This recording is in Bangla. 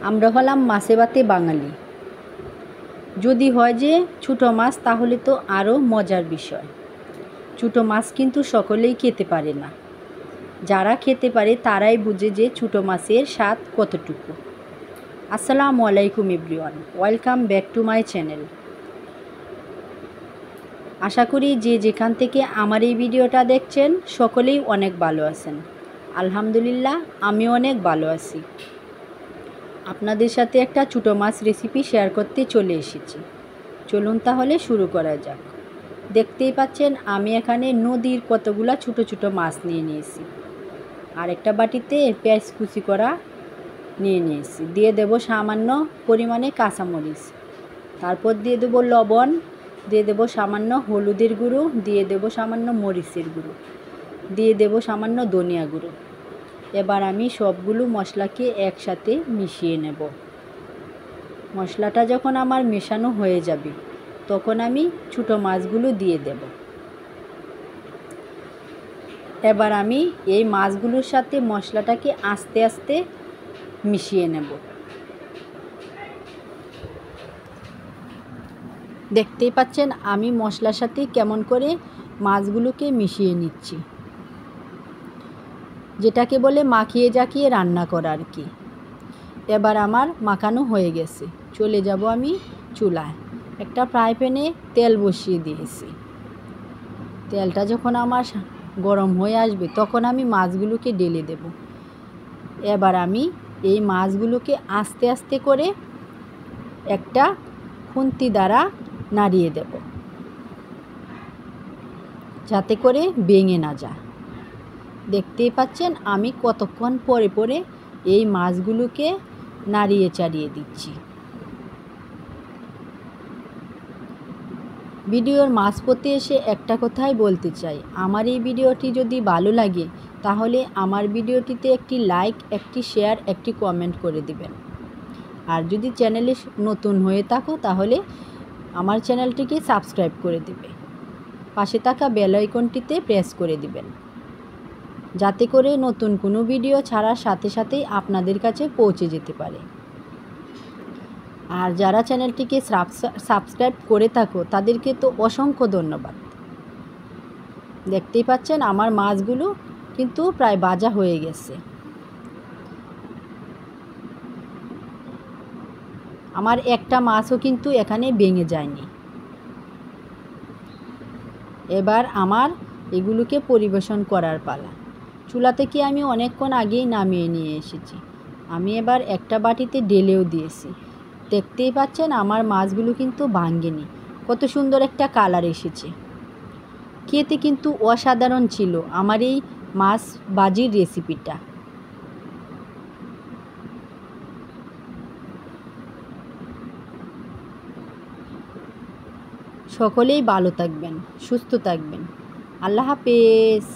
আমরা হলাম মাছে ভাতে বাঙালি। যদি হয় যে ছোটো মাছ তাহলে তো আরও মজার বিষয়। ছোটো মাছ কিন্তু সকলেই খেতে পারে না। যারা খেতে পারে তারাই বুঝে যে ছোটো মাছের স্বাদ কতটুকু। আসসালামু আলাইকুম everyone, welcome back to my channel. আশা করি যে যেখান থেকে আমার এই ভিডিওটা দেখছেন সকলেই অনেক ভালো আছেন। আলহামদুলিল্লাহ, আমিও অনেক ভালো আছি। আপনাদের সাথে একটা ছোটো মাছ রেসিপি শেয়ার করতে চলে এসেছি। চলুন তাহলে শুরু করা যাক। দেখতেই পাচ্ছেন আমি এখানে নদীর কতগুলা ছোটো ছোটো মাছ নিয়ে নিয়েছি। আর একটা বাটিতে পেঁয়াজ কুচি করা নিয়ে নিয়েছি। দিয়ে দেব সামান্য পরিমাণে কাঁচামরিচ, তারপর দিয়ে দেবো লবণ, দিয়ে দেবো সামান্য হলুদের গুঁড়ো, দিয়ে দেবো সামান্য মরিচের গুঁড়ো, দিয়ে দেবো সামান্য ধনিয়া গুঁড়ো। এবার আমি সবগুলো মশলাকে একসাথে মিশিয়ে নেব। মশলাটা যখন আমার মেশানো হয়ে যাবে তখন আমি ছোটো মাছগুলো দিয়ে দেব। এবার আমি এই মাছগুলোর সাথে মশলাটাকে আস্তে আস্তে মিশিয়ে নেব। দেখতেই পাচ্ছেন আমি মশলার সাথে কেমন করে মাছগুলোকে মিশিয়ে নিচ্ছি, যেটাকে বলে মাখিয়ে জাকিয়ে রান্না করা আর কি। এবার আমার মাখানো হয়ে গেছে, চলে যাব আমি চুলায়। একটা ফ্রাই প্যানে তেল বসিয়ে দিয়েছি। তেলটা যখন আমার গরম হয়ে আসবে তখন আমি মাছগুলোকে ঢেলে দেব। এবার আমি এই মাছগুলোকে আস্তে আস্তে করে একটা খুন্তি দ্বারা নাড়িয়ে দেব, যাতে করে ভেঙে না যায়। দেখতেই পাচ্ছেন আমি কতক্ষণ পরে পরে এই মাছগুলোকে নাড়িয়ে চাড়িয়ে দিচ্ছি। ভিডিওর মাঝপথে এসে একটা কথাই বলতে চাই, আমার এই ভিডিওটি যদি ভালো লাগে তাহলে আমার ভিডিওটিতে একটি লাইক, একটি শেয়ার, একটি কমেন্ট করে দিবেন। আর যদি চ্যানেলে নতুন হয়ে থাকো তাহলে আমার চ্যানেলটিকে সাবস্ক্রাইব করে দেবে। পাশে থাকা বেল আইকনটিতে প্রেস করে দিবেন, যাতে করে নতুন কোনো ভিডিও ছাড়ার সাথে সাথেই আপনাদের কাছে পৌঁছে যেতে পারে। আর যারা চ্যানেলটিকে সাবস্ক্রাইব করে থাকো তাদেরকে তো অসংখ্য ধন্যবাদ। দেখতেই পাচ্ছেন আমার মাছগুলো কিন্তু প্রায় ভাজা হয়ে গেছে। আমার একটা মাছও কিন্তু এখানে ভেঙে যায়নি। এবার আমার এগুলোকে পরিবেশন করার পালা। চুলা থেকে আমি অনেকক্ষণ আগেই নামিয়ে নিয়ে এসেছি। আমি এবার একটা বাটিতে ঢেলেও দিয়েছি। দেখতেই পাচ্ছেন আমার মাছগুলো কিন্তু ভাঙেনি, কত সুন্দর একটা কালার এসেছে। খেতে কিন্তু অসাধারণ ছিল আমার এই মাছ ভাজির রেসিপিটা। সকলেই ভালো থাকবেন, সুস্থ থাকবেন। আল্লাহ হাফেজ।